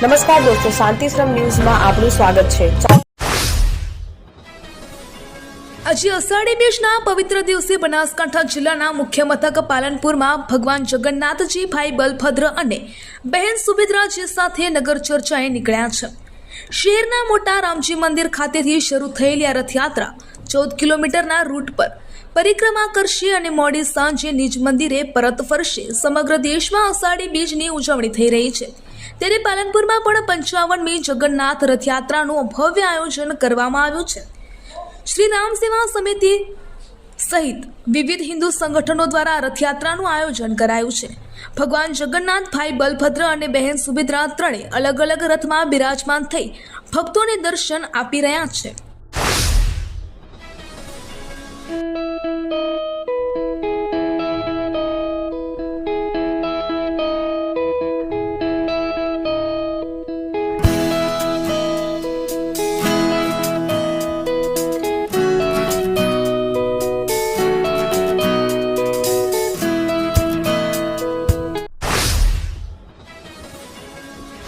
નમસ્કાર દોસ્તો, શાંતિશ્રમ ન્યૂઝમાં આપનું સ્વાગત છે। આજે અષાઢી બીજના પવિત્ર દિવસે બનાસકાંઠા જિલ્લાના મુખ્ય મથક પાલનપુરમાં ભગવાન જગન્નાથજી, ભાઈ બલભદ્ર અને બહેન સુભદ્રાજી સાથે નગર ચર્ચાએ નીકળ્યા છે। શહેરના મોટા રામજી મંદિર ખાતેથી શરૂ થયેલી આ રથયાત્રા 14 કિલોમીટરના રૂટ પર પરિક્રમા કરશે અને મોડી સાંજે નિજ મંદિરે પરત ફરશે। સમગ્ર દેશમાં અષાઢી બીજની ઉજવણી થઈ રહી છે, ત્યારે પાલનપુરમાં પણ 55મી જગન્નાથ રથયાત્રાનું ભવ્ય આયોજન કરવામાં આવ્યું છે। શ્રી રામ સેવા સમિતિ સહિત વિવિધ હિન્દુ સંગઠનો દ્વારા રથયાત્રાનું આયોજન કરાયું છે। ભગવાન જગન્નાથ, ભાઈ બલભદ્ર અને બહેન સુભદ્રા ત્રણેય અલગ અલગ રથમાં બિરાજમાન થઈ ભક્તોને દર્શન આપી રહ્યા છે।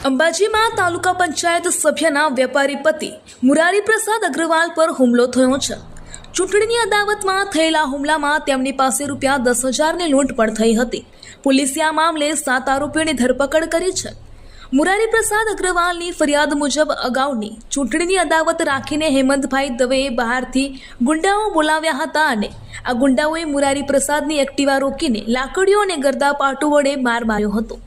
અંબાજીમાં તાલુકા પંચાયત સભ્યના વેપારી પતિ મુરારી પ્રસાદ અગ્રવાલ પર હુમલો થયો છે। ચૂંટણીની અદાવતમાં થયેલા હુમલામાં તેમની પાસે ₹10,000ની લૂંટ પણ થઈ હતી। પોલીસે આ મામલે 7 આરોપીઓની ધરપકડ કરી છે। મુરારી પ્રસાદ અગ્રવાલની ફરિયાદ મુજબ અગાઉની ચૂંટણીની અદાવત રાખીને હેમંતભાઈ દવેએ બહારથી ગુંડાઓ બોલાવ્યા હતા અને આ ગુંડાઓએ મુરારી પ્રસાદની એક્ટિવા રોકીને લાકડીઓ અને ગરદાપાટુ વડે માર માર્યો હતો।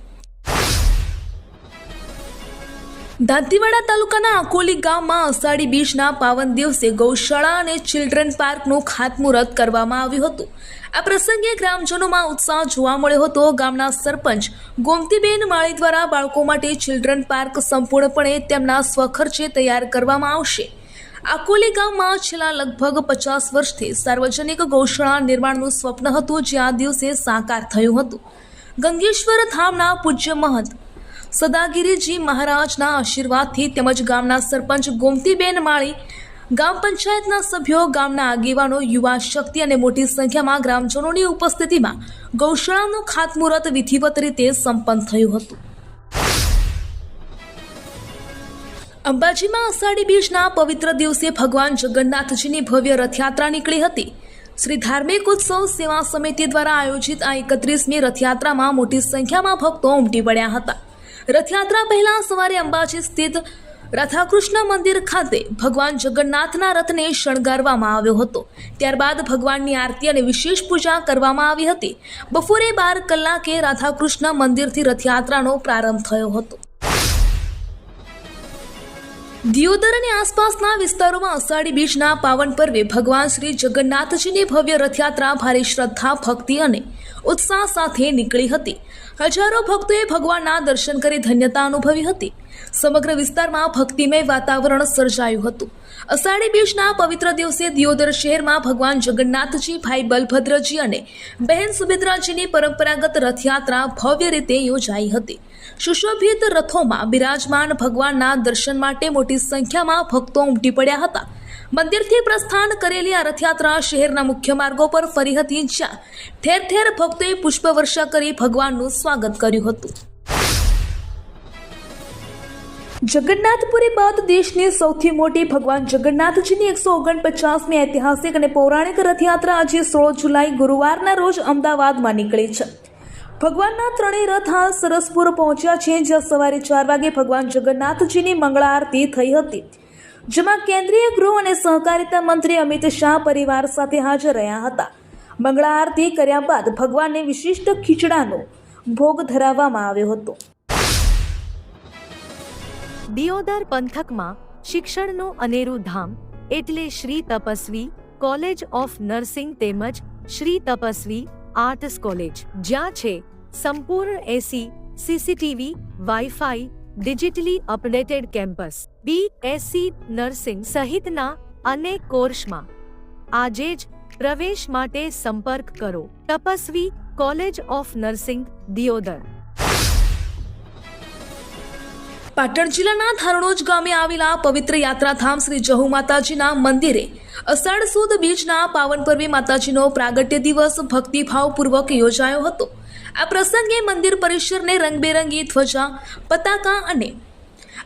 દાંતીવાડા તાલુકાના અકોલી ગામમાં અષાઢી બીજના પાવન દિવસે ગૌશાળા અને ચિલ્ડ્રન પાર્કનું ખાતમુહૂર્ત કરવામાં આવ્યું હતું। આ પ્રસંગે ગ્રામજનોમાં ઉત્સાહ જોવા મળ્યો હતો। ગામના સરપંચ ગોમતીબેન માળી દ્વારા બાળકો માટે ચિલ્ડ્રન પાર્ક સંપૂર્ણપણે તેમના સ્વખર્ચે તૈયાર કરવામાં આવશે। અકોલી ગામમાં છેલ્લા લગભગ 50 વર્ષથી સાર્વજનિક ગૌશાળા નિર્માણનું સ્વપ્ન હતું, જે આ દિવસે સાકાર થયું હતું। ગંગેશ્વર ધામના પૂજ્ય મહંત સદાગીરીજી મહારાજના આશીર્વાદથી તેમજ ગામના સરપંચ ગોમતીબેન માળી, ગામ પંચાયતના સભ્યો, ગામના આગેવાનો, યુવા શક્તિ અને મોટી સંખ્યામાં ગ્રામજનોની ઉપસ્થિતિમાં ગૌશાળાનું ખાતમુહૂર્ત વિધિવત રીતે સંપન્ન થયું હતું। અંબાજીમાં અષાઢી બીજના પવિત્ર દિવસે ભગવાન જગન્નાથજીની ભવ્ય રથયાત્રા નીકળી હતી। શ્રી ધાર્મિક ઉત્સવ સેવા સમિતિ દ્વારા આયોજિત આ 31મી રથયાત્રામાં મોટી સંખ્યામાં ભક્તો ઉમટી પડ્યા હતા। રથયાત્રા પહેલા સવારે અંબાજી સ્થિત રાધાકૃષ્ણ મંદિર ખાતે ભગવાન જગન્નાથના રથને શણગારવામાં આવ્યો હતો। ત્યારબાદ ભગવાનની આરતી અને વિશેષ પૂજા કરવામાં આવી હતી। બપોરે 12 કલાકે રાધાકૃષ્ણ મંદિરથી રથયાત્રાનો પ્રારંભ થયો હતો। દિયોદર અને આસપાસના વિસ્તારોમાં અષાઢી બીજના પાવન પર્વે ભગવાન શ્રી જગન્નાથજીની ભવ્ય રથયાત્રા ભારે શ્રદ્ધા, ભક્તિ અને ઉત્સાહ સાથે નીકળી હતી। હજારો ભક્તોએ ભગવાનના દર્શન કરી ધન્યતા અનુભવી હતી। સમગ્ર વિસ્તારમાં ભક્તિમય વાતાવરણ સર્જાયું હતું। અષાઢી બીજના પવિત્ર દિવસે દિયોદર શહેરમાં ભગવાન જગન્નાથજી, ભાઈ બલભદ્રજી અને બહેન સુભદ્રાજીની પરંપરાગત રથયાત્રા ભવ્ય રીતે યોજાઈ હતી। સુશોભિત રથોમાં બિરાજમાન ભગવાનના દર્શન માટે મોટી સંખ્યામાં ભક્તો ઉમટી પડ્યા હતા। મંદિરથી પ્રસ્થાન કરેલી આ રથયાત્રા શહેરના મુખ્ય માર્ગો પર ફરી હતી, જ્યાં ઠેર ઠેર ભક્તોએ પુષ્પવર્ષા કરી ભગવાનનું સ્વાગત કર્યું હતું। જગન્નાથપુરી બાદ દેશની સૌથી મોટી ભગવાન જગન્નાથજીની 149મી ઐતિહાસિક અને પૌરાણિક રથયાત્રા આજે 16 જુલાઈ ગુરુવારના રોજ અમદાવાદમાં નીકળી છે। ભગવાનના ત્રણેય રથ હાલ સરસપુર પહોંચ્યા છે, જ્યાં સવારે 4 વાગે ભગવાન જગન્નાથજીની મંગળા આરતી થઈ હતી, જેમાં કેન્દ્રીય ગૃહ અને સહકારિતા મંત્રી અમિત શાહ પરિવાર સાથે હાજર રહ્યા હતા। મંગળા આરતી કર્યા બાદ ભગવાનને વિશિષ્ટ ખીચડાનો ભોગ ધરાવવામાં આવ્યો હતો। દિયોદર પંથકમાં શિક્ષણનું અનેરું ધામ એટલે Shri Tapasvi college of nursing તેમજ શ્રી તપસ્વી આર્ટ્સ કોલેજ, જ્યાં છે સંપૂર્ણ AC, CCTV, wifi, digitally updated campus, BSc nursing સહિતના અનેક કોર્સમાં આજે જ પ્રવેશ માટે સંપર્ક કરો। Tapasvi college of nursing, Deodar. Patan જિલ્લાના ધારણોજ ગામે આવેલા પવિત્ર યાત્રાધામ શ્રી જહુ માતાજીના મંદિરે અષાઢ સુદ બીજના પાવન પર્વે માતાજીનો પ્રાગટ્ય દિવસ ભક્તિભાવપૂર્વક યોજાયો હતો। આ પ્રસંગે મંદિર પરિસરને રંગબેરંગી ધ્વજા, પતાકા અને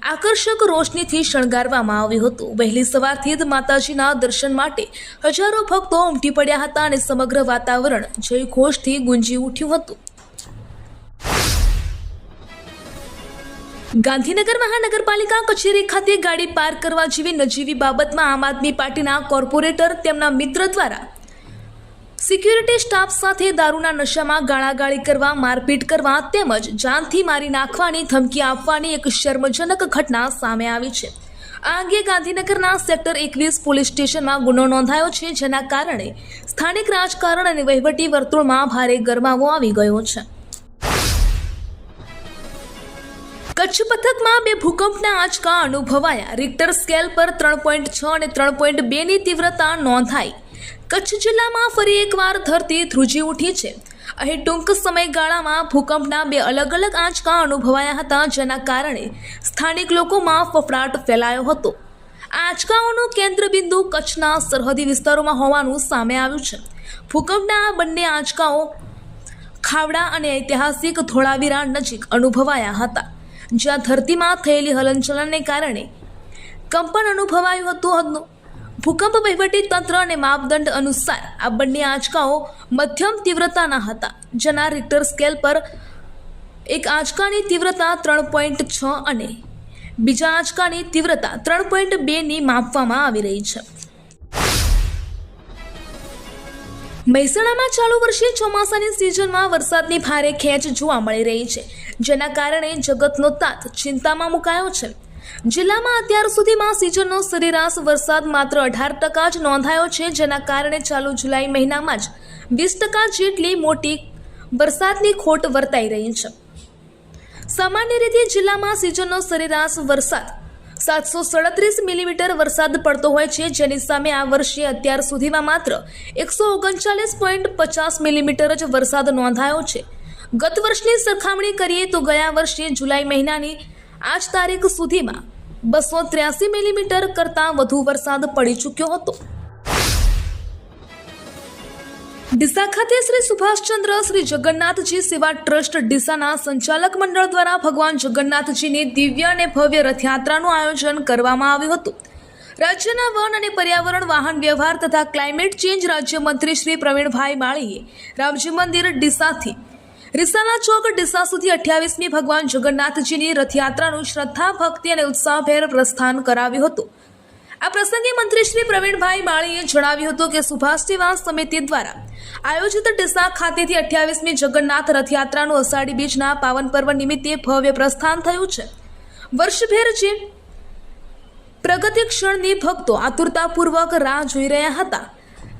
આકર્ષક રોશનીથી શણગારવામાં આવ્યું હતું. વહેલી સવારથી જ માતાજીના દર્શન માટે હજારો ભક્તો ઉમટી પડ્યા હતા અને સમગ્ર વાતાવરણ જયઘોષથી ગુંજી ઉઠ્યું હતું. ગાંધીનગર મહાનગરપાલિકા કચેરી ખાતે ગાડી પાર્ક કરવા જેવી નજીવી બાબતમાં આમ આદમી પાર્ટીના કોર્પોરેટર તેમના મિત્ર દ્વારા સિક્યુરિટી સ્ટાફ સાથે દારૂના નશામાં ગાળાગાળી કરવા, મારપીટ કરવા તેમજ જાનથી મારી નાખવાની ધમકી આપવાની એક શર્મજનક ઘટના સામે આવી છે. આ અંગે ગાંધીનગરના સેક્ટર 21 પોલીસ સ્ટેશનમાં ગુનો નોંધાયો છે, જેના કારણે સ્થાનિક રાજકારણ અને વહીવટી વર્તુળમાં ભારે ગરમાવો આવી ગયો છે. કચ્છ પંથકમાં 2 ભૂકંપના આંચકા અનુભવાયા. રિક્ટર સ્કેલ પર 3.6 અને 3.2 ની તીવ્રતા નોંધાઈ. કચ્છ જિલ્લામાં ફરી એકવાર ધરતી ધ્રુજી ઉઠી છે. અહીં ટૂંક સમયગાળામાં ભૂકંપના 2 અલગ અલગ આંચકા અનુભવાયા હતા, જેના કારણે સ્થાનિક લોકોમાં ફફડાટ ફેલાયો હતો. આ આંચકાઓનું કેન્દ્રબિંદુ કચ્છના સરહદી વિસ્તારોમાં હોવાનું સામે આવ્યું છે. ભૂકંપના આ બંને આંચકાઓ ખાવડા અને ઐતિહાસિક ધોળાવીરા નજીક અનુભવાયા હતા, જ્યાં ધરતીમાં થયેલી હલનચલનને કારણે કંપન અનુભવાયું હતું. ભૂકંપ વહીવટી તંત્ર અને માપદંડ અનુસાર આ બંને આંચકાઓ મધ્યમ તીવ્રતાના હતા, જેના રિક્ટર સ્કેલ પર એક આંચકાની તીવ્રતા 3.6 અને બીજા આંચકાની તીવ્રતા 3.2 ની માપવામાં આવી રહી છે. મહેસાણામાં ચાલુ વર્ષે ચોમાસાની સિઝનમાં વરસાદની ભારે ખેંચ જોવા મળી રહી છે, જેના કારણે જગતનો તાત ચિંતામાં મુકાયો છે. જિલ્લામાં અત્યાર સુધીમાં સિઝનનો સરેરાશ વરસાદ માત્ર 18% જ નોંધાયો છે, જેના કારણે ચાલુ જુલાઈ મહિનામાં જ 20% જેટલી મોટી વરસાદની ખોટ વર્તાઈ રહી છે. સામાન્ય રીતે જિલ્લામાં સિઝનનો સરેરાશ વરસાદ 737 મિલીમીટર વરસાદ પડતો હોય છે, જેની સામે આ વર્ષે અત્યાર સુધીમાં માત્ર 139.50 મિલીમીટર જ વરસાદ નોંધાયો છે. ગત વર્ષની સરખામણી કરીએ તો ગયા વર્ષે જુલાઈ મહિનાની આજ તારીખ સુધીમાં 283 મિલીમીટર કરતાં વધુ વરસાદ પડી ચૂક્યો હતો. ડીસા ખાતે શ્રી સુભાષચંદ્ર શ્રી જગન્નાથજી સેવા ટ્રસ્ટ ડીસાના સંચાલક મંડળ દ્વારા ભગવાન જગન્નાથજીની દિવ્ય અને ભવ્ય રથયાત્રાનું આયોજન કરવામાં આવ્યું હતું. રાજ્યના વન અને પર્યાવરણ, વાહન વ્યવહાર તથા ક્લાઇમેટ ચેન્જ રાજ્યમંત્રી શ્રી પ્રવીણભાઈ માળીએ રામજી મંદિર ડીસાથી રિસાલા ચોક ડીસા સુધી 28મી ભગવાન જગન્નાથજીની રથયાત્રાનું શ્રદ્ધા, ભક્તિ અને ઉત્સાહભેર પ્રસ્થાન કરાવ્યું હતું. આ પ્રસંગે મંત્રી શ્રી પ્રવીણભાઈ માળીએ જણાવ્યું હતું કે સુભાષ સેવા સમિતિ દ્વારા આયોજિત ડીસા ખાતેથી 28મી જગન્નાથ રથયાત્રાનું અષાઢી બીજના પાવન પર્વ નિમિત્તે ભવ્ય પ્રસ્થાન થયું છે. વર્ષભેર જે પ્રગતિ ક્ષણની ભક્તો આતુરતાપૂર્વક રાહ જોઈ રહ્યા હતા,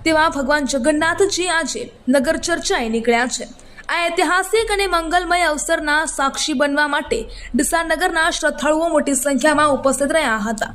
તેવા ભગવાન જગન્નાથજી આજે નગર ચર્ચાએ નીકળ્યા છે. આ ઐતિહાસિક અને મંગલમય અવસરના સાક્ષી બનવા માટે ડીસા નગરના શ્રદ્ધાળુઓ મોટી સંખ્યામાં ઉપસ્થિત રહ્યા હતા.